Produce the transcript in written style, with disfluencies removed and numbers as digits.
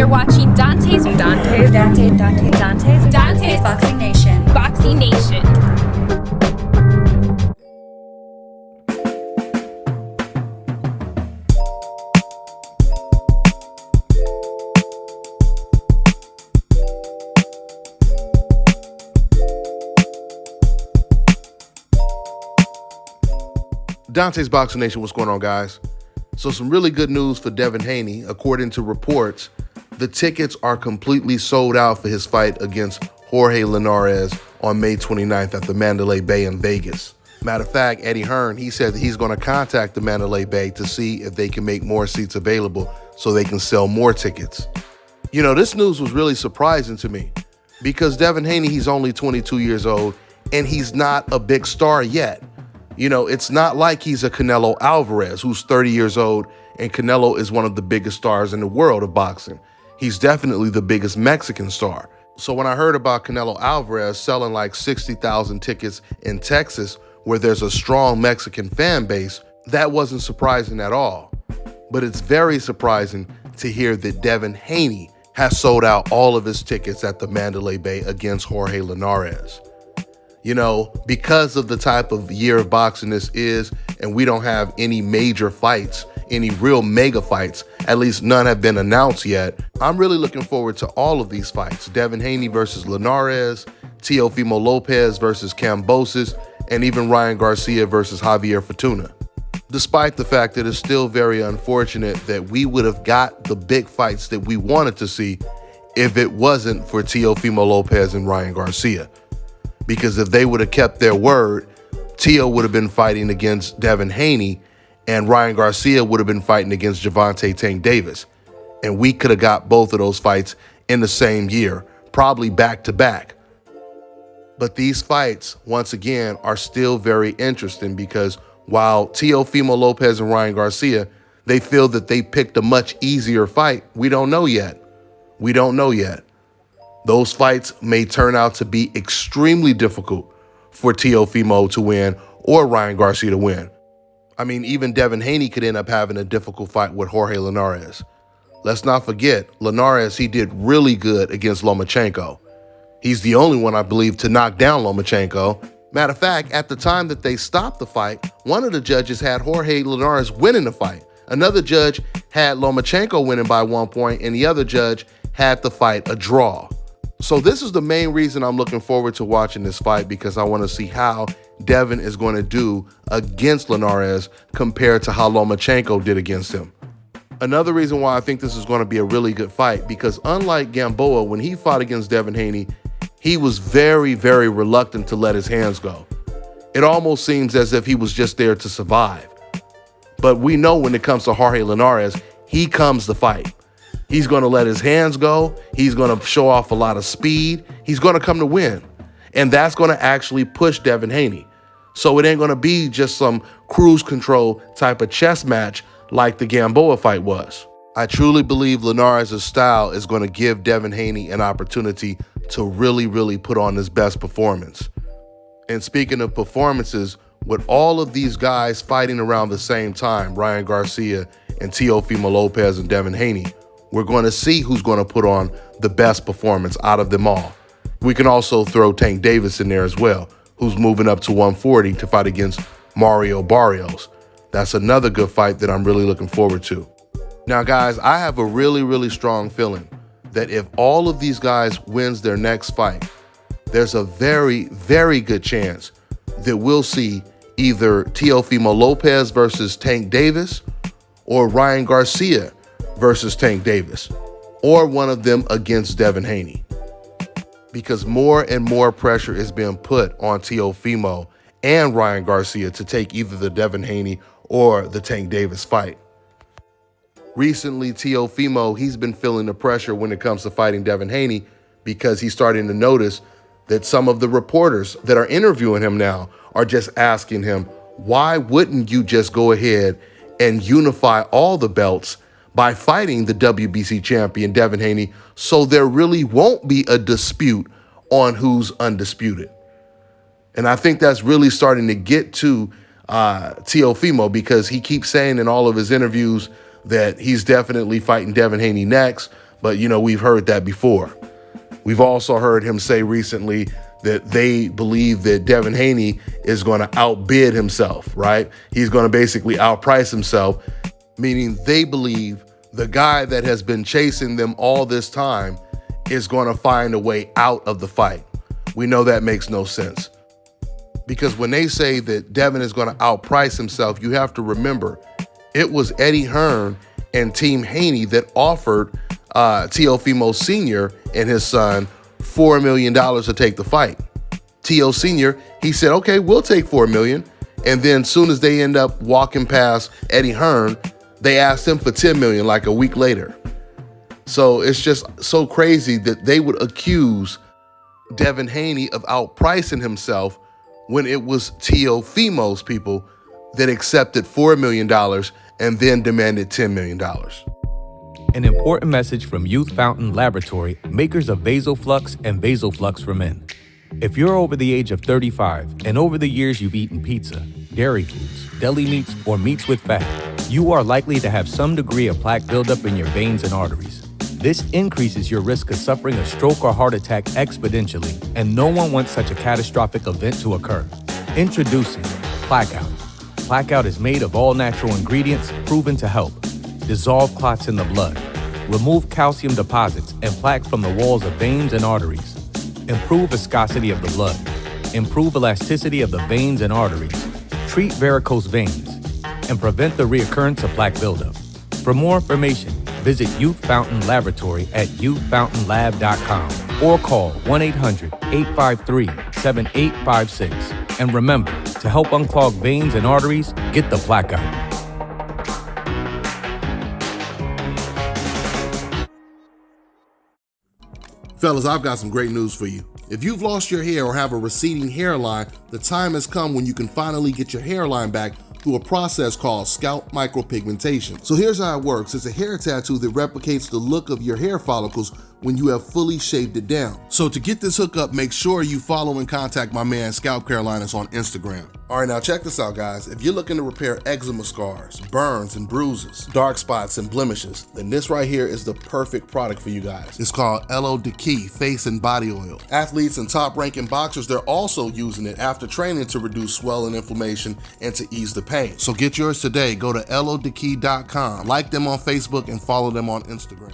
You're watching Dontae's Boxing Nation. Boxing Nation. Dontae's Boxing Nation, what's going on, guys? So some really good news for Devin Haney. According to reports, the tickets are completely sold out for his fight against Jorge Linares on May 29th at the Mandalay Bay in Vegas. Matter of fact, Eddie Hearn, he said that he's going to contact the Mandalay Bay to see if they can make more seats available so they can sell more tickets. You know, this news was really surprising to me because Devin Haney, he's only 22 years old and he's not a big star yet. You know, it's not like he's a Canelo Alvarez who's 30 years old and Canelo is one of the biggest stars in the world of boxing. He's definitely the biggest Mexican star. So when I heard about Canelo Alvarez selling like 60,000 tickets in Texas where there's a strong Mexican fan base, that wasn't surprising at all. But it's very surprising to hear that Devin Haney has sold out all of his tickets at the Mandalay Bay against Jorge Linares. You know, because of the type of year of boxing this is, and we don't have any major fights, any real mega fights, at least none have been announced yet, I'm really looking forward to all of these fights. Devin Haney versus Linares, Teofimo Lopez versus Kambosos, and even Ryan Garcia versus Javier Fortuna. Despite the fact that it's still very unfortunate that we would have got the big fights that we wanted to see if it wasn't for Teofimo Lopez and Ryan Garcia. Because if they would have kept their word, Teo would have been fighting against Devin Haney and Ryan Garcia would have been fighting against Gervonta Tank Davis. And we could have got both of those fights in the same year, probably back to back. But these fights, once again, are still very interesting because while Teofimo Lopez and Ryan Garcia, they feel that they picked a much easier fight, we don't know yet. We don't know yet. Those fights may turn out to be extremely difficult for Teofimo to win or Ryan Garcia to win. I mean, even Devin Haney could end up having a difficult fight with Jorge Linares. Let's not forget, Linares, he did really good against Lomachenko. He's the only one, I believe, to knock down Lomachenko. Matter of fact, at the time that they stopped the fight, one of the judges had Jorge Linares winning the fight. Another judge had Lomachenko winning by 1 point, and the other judge had the fight a draw. So this is the main reason I'm looking forward to watching this fight, because I want to see how Devin is going to do against Linares compared to how Lomachenko did against him. Another reason why I think this is going to be a really good fight, because unlike Gamboa, when he fought against Devin Haney, he was very, very reluctant to let his hands go. It almost seems as if he was just there to survive. But we know when it comes to Jorge Linares, he comes to fight. He's going to let his hands go. He's going to show off a lot of speed. He's going to come to win. And that's going to actually push Devin Haney. So it ain't going to be just some cruise control type of chess match like the Gamboa fight was. I truly believe Linares' style is going to give Devin Haney an opportunity to really, really put on his best performance. And speaking of performances, with all of these guys fighting around the same time, Ryan Garcia and Teofimo Lopez and Devin Haney, we're going to see who's going to put on the best performance out of them all. We can also throw Tank Davis in there as well, who's moving up to 140 to fight against Mario Barrios. That's another good fight that I'm really looking forward to. Now, guys, I have a really, really strong feeling that if all of these guys wins their next fight, there's a very, very good chance that we'll see either Teofimo Lopez versus Tank Davis or Ryan Garcia versus Tank Davis, or one of them against Devin Haney. Because more and more pressure is being put on Teofimo and Ryan Garcia to take either the Devin Haney or the Tank Davis fight. Recently, Teofimo, he's been feeling the pressure when it comes to fighting Devin Haney because he's starting to notice that some of the reporters that are interviewing him now are just asking him, why wouldn't you just go ahead and unify all the belts by fighting the WBC champion Devin Haney so there really won't be a dispute on who's undisputed? And I think that's really starting to get to Teofimo, because he keeps saying in all of his interviews that he's definitely fighting Devin Haney next, But, we've heard that before. We've also heard him say recently that they believe that Devin Haney is going to outbid himself, right? He's going to basically outprice himself, meaning they believe the guy that has been chasing them all this time is going to find a way out of the fight. We know that makes no sense. Because when they say that Devin is going to outprice himself, you have to remember, it was Eddie Hearn and Team Haney that offered Teofimo Sr. and his son $4 million to take the fight. Teo Sr., he said, okay, we'll take $4 million. And then soon as they end up walking past Eddie Hearn, they asked him for $10 million like a week later. So it's just so crazy that they would accuse Devin Haney of outpricing himself when it was Teofimo's people that accepted $4 million and then demanded $10 million. An important message from Youth Fountain Laboratory, makers of VasoFlux and VasoFlux for Men. If you're over the age of 35 and over the years you've eaten pizza, dairy foods, deli meats, or meats with fat, you are likely to have some degree of plaque buildup in your veins and arteries. This increases your risk of suffering a stroke or heart attack exponentially, and no one wants such a catastrophic event to occur. Introducing Blackout. Blackout is made of all natural ingredients proven to help dissolve clots in the blood, remove calcium deposits and plaque from the walls of veins and arteries, improve viscosity of the blood, improve elasticity of the veins and arteries, treat varicose veins, and prevent the reoccurrence of plaque buildup. For more information, visit Youth Fountain Laboratory at youthfountainlab.com or call 1-800-853-7856. And remember, to help unclog veins and arteries, get the Blackout. Fellas, I've got some great news for you. If you've lost your hair or have a receding hairline, the time has come when you can finally get your hairline back through a process called scalp micropigmentation. So here's how it works. It's a hair tattoo that replicates the look of your hair follicles when you have fully shaved it down. So to get this hookup, make sure you follow and contact my man ScalpCarolinas on Instagram. All right, now check this out, guys. If you're looking to repair eczema scars, burns and bruises, dark spots and blemishes, then this right here is the perfect product for you guys. It's called Elo de Key Face and Body Oil. Athletes and top-ranking boxers, they're also using it after training to reduce swelling, inflammation, and to ease the pain. So get yours today. Go to elodekey.com, like them on Facebook, and follow them on Instagram.